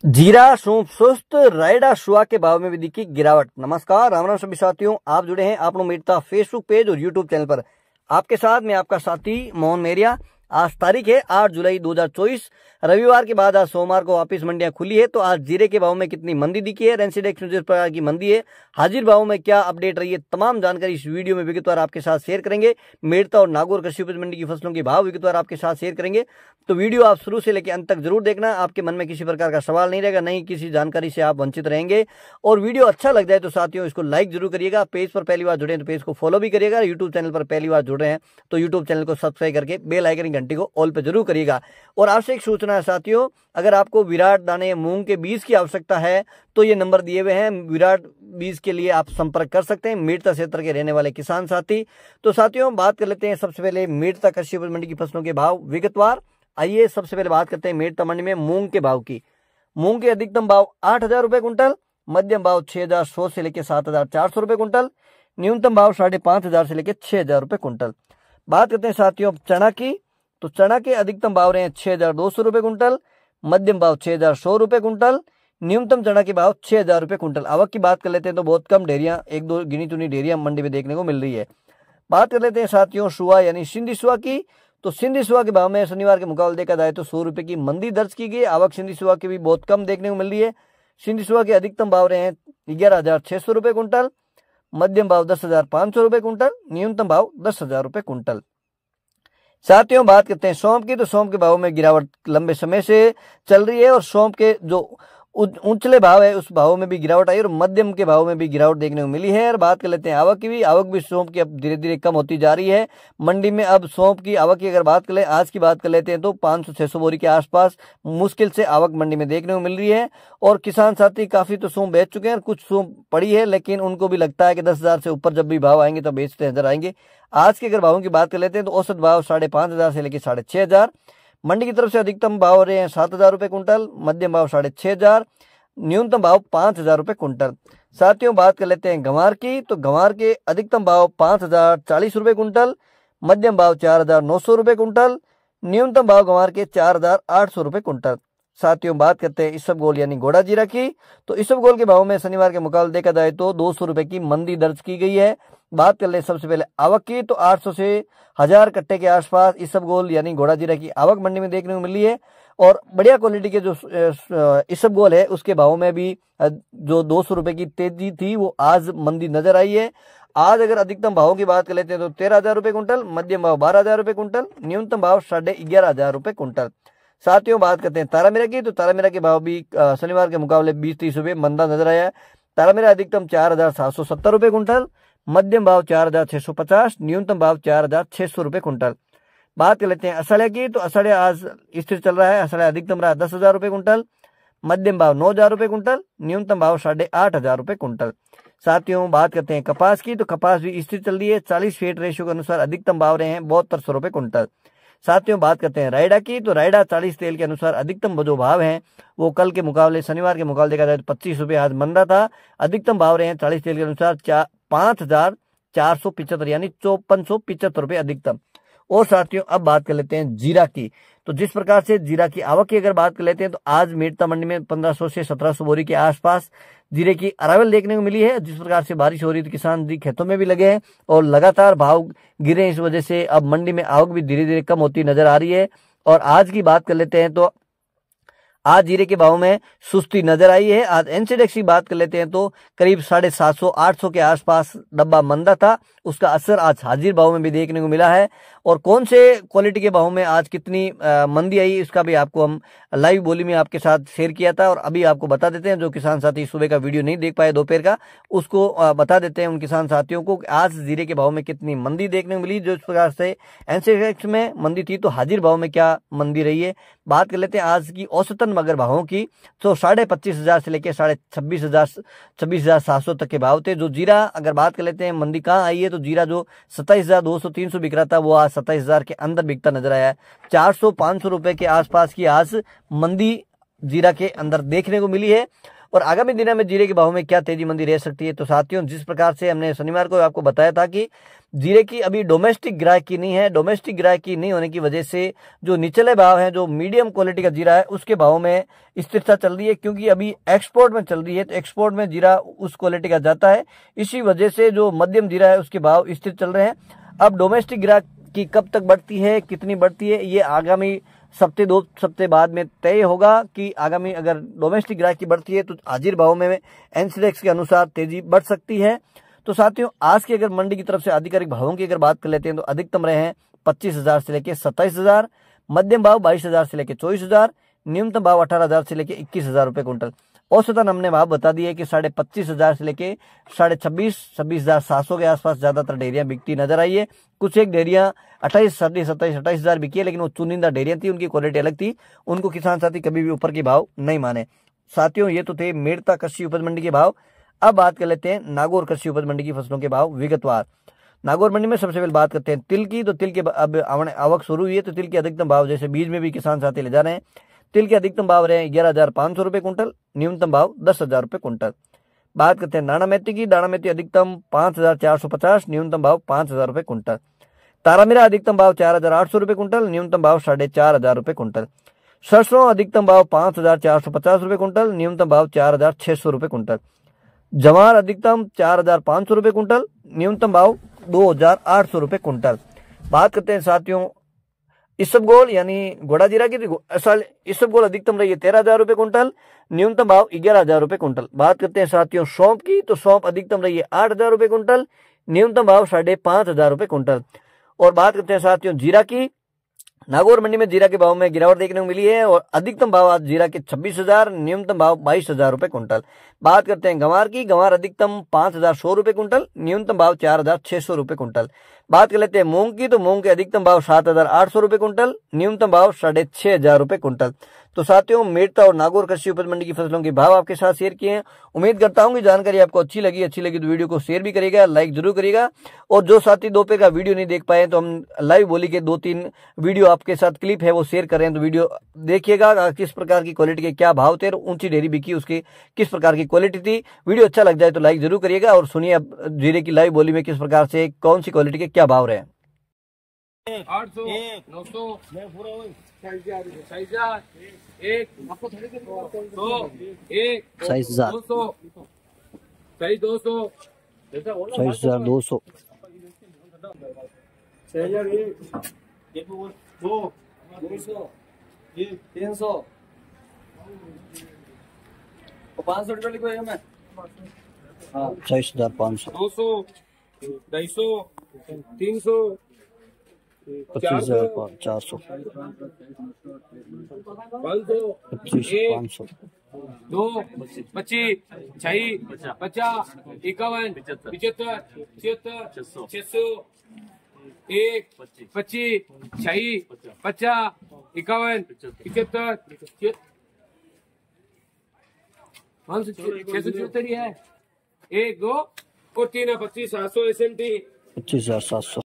जीरा सौंफ सुस्त रायडा शुआ के भाव में भी दिखी गिरावट। नमस्कार, राम राम सभी साथियों, आप जुड़े हैं आप लोग मेरता फेसबुक पेज और यूट्यूब चैनल पर। आपके साथ मैं आपका साथी मोहन मेरिया। आज तारीख है 8 जुलाई 2024, रविवार के बाद आज सोमवार को वापिस मंडियां खुली है। तो आज जीरे के भाव में कितनी मंदी दिखी है, रेंसिडेक्स में जिस प्रकार की मंदी है, हाजिर भाव में क्या अपडेट रही है, तमाम जानकारी इस वीडियो में विगतवार आपके साथ शेयर करेंगे। मेरता और नागौर कृषि उपज मंडी की फसलों के भाव विगतवार आपके साथ शेयर करेंगे। तो वीडियो आप शुरू से लेकर अंत तक जरूर देखना। आपके मन में किसी प्रकार का सवाल नहीं रहेगा, नहीं किसी जानकारी से आप वंचित रहेंगे। और वीडियो अच्छा लग जाए तो साथियों इसको लाइक जरूर करिएगा। पेज पर पहली बार जुड़े हैं तो पेज को फॉलो भी करिएगा। यूट्यूब चैनल पर पहली बार जुड़ रहे हैं तो यूट्यूब चैनल को सब्सक्राइब करके बेल आइकन घंटी को ऑल पे जरूर करिएगा। और आपसे एक सूचना है साथियों, अगर आपको विराट दाने मूंग के बीज की आवश्यकता है तो ये नंबर दिए हुए हैं, विराट बीज के लिए आप संपर्क कर सकते हैं, मेरता क्षेत्र के रहने वाले किसान साथी। तो साथियों बात कर लेते हैं सबसे पहले मेरता कृषि उपज मंडी की फसलों के भाव विगतवार। आइए सबसे पहले बात करते हैं मेरता मंडी में मूंग के भाव की। मूंग के अधिकतम भाव 8,000 रुपए कुंटल, मध्यम भाव 6,100 से लेकर 7,400 रुपए कुंटल, न्यूनतम भाव 5,500 से लेकर 6,000 रुपए कुंटल। बात करते हैं साथियों चना की, तो चना के अधिकतम भाव रहे हैं 6,200 रुपए कुंटल, मध्यम भाव 6,100 रुपए कुंटल, न्यूनतम चना के भाव 6,000 रुपए कुंटल। आवक की बात कर लेते हैं तो बहुत कम डेयरियां, एक दो गिनी चुनी डेयरियां मंडी में देखने को मिल रही है। बात कर लेते हैं साथियों सुआ यानी सिंधी सुआ की, तो सिंधी सुआ के भाव में शनिवार के मुकाबले देखा जाए तो 100 रुपए की मंदी दर्ज की गई। आवक सिंधी सुआ की भी बहुत कम देखने को मिल रही है। सिंधी सुआ के अधिकतम भाव रहे हैं 11,600 रुपए कुंटल, मध्यम भाव 10,500 रुपए कुंटल, न्यूनतम भाव 10,000 रुपए कुंटल। साथियों बात करते हैं सौंफ की, तो सौंफ के भाव में गिरावट लंबे समय से चल रही है और सौंफ के जो ऊंचले भाव है उस भाव में भी गिरावट आई और मध्यम के भाव में भी गिरावट देखने को मिली है। और बात कर लेते हैं आवक की भी, आवक भी सौंफ की अब धीरे धीरे कम होती जा रही है मंडी में। अब सौंफ की आवक की अगर बात करें, आज की बात कर लेते हैं तो 500-600 बोरी के आसपास मुश्किल से आवक मंडी में देखने को मिल रही है। और किसान साथी काफी तो सौंफ बेच चुके हैं, कुछ सौंफ पड़ी है, लेकिन उनको भी लगता है कि 10,000 से ऊपर जब भी भाव आएंगे तो बेचते नजर आएंगे। आज के अगर भावों की बात कर लेते हैं तो औसत भाव 5,500 से लेकर 6,500। मंडी की तरफ से अधिकतम भाव रहे हैं 7,000 रुपए कुंटल, मध्यम भाव 6,500, न्यूनतम भाव 5,000 रुपए कुंटल। साथियों बात कर लेते हैं गंवार की, तो गंवार के अधिकतम भाव 5,040 रुपए कुंटल, मध्यम भाव 4,900 रुपए कुंटल, न्यूनतम भाव गंवार के 4,800 रुपए कुंटल। साथियों बात करते हैं इसबगोल यानी घोड़ा जीरा की, तो इसबगोल के भाव में शनिवार के मुकाबले देखा जाए तो 200 रुपए की मंदी दर्ज की गई है। बात कर ले सबसे पहले आवक की, तो 800 से 1,000 कट्टे के आसपास इसबगोल यानी घोड़ा जीरा की आवक मंडी में देखने को मिली है। और बढ़िया क्वालिटी के जो इसबगोल है उसके भाव में भी जो 200 रुपए की तेजी थी वो आज मंदी नजर आई है। आज अगर अधिकतम भावों की बात कर लेते हैं तो 13,000 रुपए कुंटल, मध्यम भाव 12,000 रुपए कुंटल, न्यूनतम भाव 11,500 रुपए कुंटल। साथियों बात करते हैं तारामीरा की, तो तारामीरा के भाव भी शनिवार के मुकाबले 20-30 रुपए मंदा नजर आया है। तारामीरा अधिकतम 4,770 रुपए कुंटल, मध्यम भाव 4,650, न्यूनतम भाव 4,600 रुपए कुंटल। बात कर लेते हैं असड़िया की, तो असड़िया आज स्थिर चल रहा है। असड़िया अधिकतम रहा 10,000 रुपए कुंटल, मध्यम भाव 9,000 रुपए कुंटल, न्यूनतम भाव 8,500 रुपए कुंटल। साथियों बात करते हैं कपास की, तो कपास भी स्थिर चल रही है। 40 फीट रेशियो के अनुसार अधिकतम भाव रहे हैं 7200 रुपए कुंटल। साथियों बात करते हैं रायडा की, तो रायडा 40 तेल के अनुसार अधिकतम जो भाव है वो कल के मुकाबले शनिवार के मुकाबले देखा जाए तो 25 रुपए आज मंदा था। अधिकतम भाव रहे हैं 40 तेल के अनुसार 5,475 यानी 5,475 रुपए अधिकतम। और साथियों अब बात कर लेते हैं जीरा की, तो जिस प्रकार से जीरा की आवक की अगर बात कर लेते हैं तो आज मेरता मंडी में 1,500 से 1,700 बोरी के आसपास जीरे की अरावल देखने को मिली है। जिस प्रकार से बारिश हो रही थी किसान जी खेतों में भी लगे हैं और लगातार भाव गिरे, इस वजह से अब मंडी में आवक भी धीरे धीरे कम होती नजर आ रही है। और आज की बात कर लेते हैं तो आज जीरे के भाव में सुस्ती नजर आई है। आज एनसीडेक्स की बात कर लेते हैं तो करीब 750-800 के आसपास डब्बा मंदा था, उसका असर आज हाजिर भाव में भी देखने को मिला है। और कौन से क्वालिटी के भाव में आज कितनी मंदी आई इसका भी आपको हम लाइव बोली में आपके साथ शेयर किया था और अभी आपको बता देते हैं। जो किसान साथी सुबह का वीडियो नहीं देख पाए दोपहर का, उसको बता देते हैं उन किसान साथियों को आज जीरे के भाव में कितनी मंदी देखने को मिली। जो इस प्रकार से एनसीडेक्स में मंदी थी तो हाजिर भाव में क्या मंदी रही है। बात कर लेते हैं आज की औसतन मगर भावों की, तो 25,500 से लेकर 26,700 तक के भाव थे। जो जीरा अगर बात कर लेते हैं मंदी कहाँ आई है, तो जीरा जो 27,200-300 बिक रहा था वो आज 27,000 के अंदर बिकता नजर आया है। 400-500 रुपए के आसपास की आज मंदी जीरा के अंदर देखने को मिली है। और आगामी दिनों में जीरे के भाव में क्या तेजी मंदी रह सकती है। तो साथियों, जिस प्रकार से हमने शनिवार को आपको बताया था कि जीरे की अभी डोमेस्टिक ग्राहकी नहीं है, डोमेस्टिक ग्राहकी नहीं होने की वजह से जो निचले भाव है, जो मीडियम क्वालिटी का जीरा है, उसके भाव में स्थिरता चल रही है, क्योंकि अभी एक्सपोर्ट में चल रही है। तो एक्सपोर्ट में जीरा उस क्वालिटी का जाता है, इसी वजह से जो मध्यम जीरा है उसके भाव स्थिर चल रहे हैं। अब डोमेस्टिक ग्राहकी कब तक बढ़ती है, कितनी बढ़ती है, ये आगामी सप्ते 2 सप्ते बाद में तय होगा कि आगामी अगर डोमेस्टिक ग्राहकी बढ़ती है तो हाजिर भाव में एनसीडेक्स के अनुसार तेजी बढ़ सकती है। तो साथियों, आज की अगर मंडी की तरफ से आधिकारिक भावों की अगर बात कर लेते हैं तो अधिकतम रहे हैं 25,000 से लेकर 27,000, मध्यम भाव 22,000 से लेकर 24,000, न्यूनतम भाव 18,000 से लेकर 21,000 रुपए क्विंटल। औसतन हमने भाव बता दिए कि 25,500 से लेके 26,700 के आसपास ज्यादातर डेयरियां बिकती नजर आई है। कुछ एक डेयरियां 28,27,000 बिकी है, लेकिन वो चुनिंदा डेयरियां थी, उनकी क्वालिटी अलग थी, उनको किसान साथी कभी भी ऊपर के भाव नहीं माने। साथियों, ये तो थे मेड़ता कृषि उपज मंडी के भाव। अब बात कर लेते हैं नागौर कृषि उपज मंडी की फसलों के भाव विगतवार। नागौर मंडी में सबसे पहले बात करते हैं तिल की। तो तिल के अब आवक शुरू हुई है, तो तिल के अधिकतम भाव जैसे बीज में भी किसान साथी ले जा रहे हैं। तिल के अधिकतम भाव रहे 11,500 रुपए कुंटल, न्यूनतम भाव 10,000 रुपए कुंटल। बात करते हैं दाना मेथी की। दाना मेथी अधिकतम 5,450, न्यूनतम भाव 5,000 रुपए कुंटल। तारामीरा अधिकतम भाव 4,800 रुपए कुंटल, न्यूनतम भाव 4,500 रुपए कुंटल। सरसों अधिकतम भाव 5,450 रुपए कुंटल, न्यूनतम भाव 4,600 रुपए कुंटल। जवार अधिकतम 4,500 रुपए कुंटल, न्यूनतम भाव 2,800 रुपए कुंटल। बात करते हैं साथियों इसबगोल यानी घोड़ा जीरा की। इसबगोल अधिकतम रही है 13,000 रुपए कुंटल, न्यूनतम भाव 11,000 रुपए कुंटल। बात करते हैं साथियों सौंफ की। तो सौंफ अधिकतम रही है 8,000 रुपए कुंटल, न्यूनतम भाव 5,500 रुपए कुंटल। और बात करते हैं साथियों जीरा की। नागौर मंडी में जीरा के भाव में गिरावट देखने को मिली है और अधिकतम भाव आज जीरा के 26,000, न्यूनतम भाव 22,000 रुपए कुंटल। बात करते हैं गंवार की। गंवार अधिकतम 5,100 रुपए कुंटल, न्यूनतम भाव 4,600 रुपए कुंटल। बात कर लेते हैं मूंग की। तो मूंग के अधिकतम भाव 7,800 रुपए कुंटल, न्यूनतम भाव 6,500 रुपए कुंटल। तो साथियों, मेड़ता और नागौर कृषि उपज मंडी की फसलों के भाव आपके साथ शेयर किए हैं। उम्मीद करता हूं कि जानकारी आपको अच्छी लगी तो वीडियो को शेयर भी करिएगा, लाइक जरूर करिएगा। और जो साथी दोपहर का वीडियो नहीं देख पाए तो हम लाइव बोली के 2-3 वीडियो आपके साथ क्लिप है वो शेयर कर रहे हैं, तो वीडियो देखिएगा किस प्रकार की क्वालिटी के क्या भाव थे, ऊंची डेयरी बिकी उसकी किस प्रकार की क्वालिटी थी। वीडियो अच्छा लग जाए तो लाइक जरूर करिएगा और सुनिए अब जीरे की लाइव बोली में किस प्रकार से कौन सी क्वालिटी के क्या भाव रहे। 800, 900, 6,000, 1, 200, 1, 200, 200, 6,200, 300, 500 रुपये लिखो मैं। 6,500, 200, 250, 300, 25,400, 500, 25,500, 2, 25, 6, 50, 51, 75, 76, 600, 1, 25, 6, 50, 51, 75, 674 है। 1, 2 और 3 है 25,700 SMT। 25,700।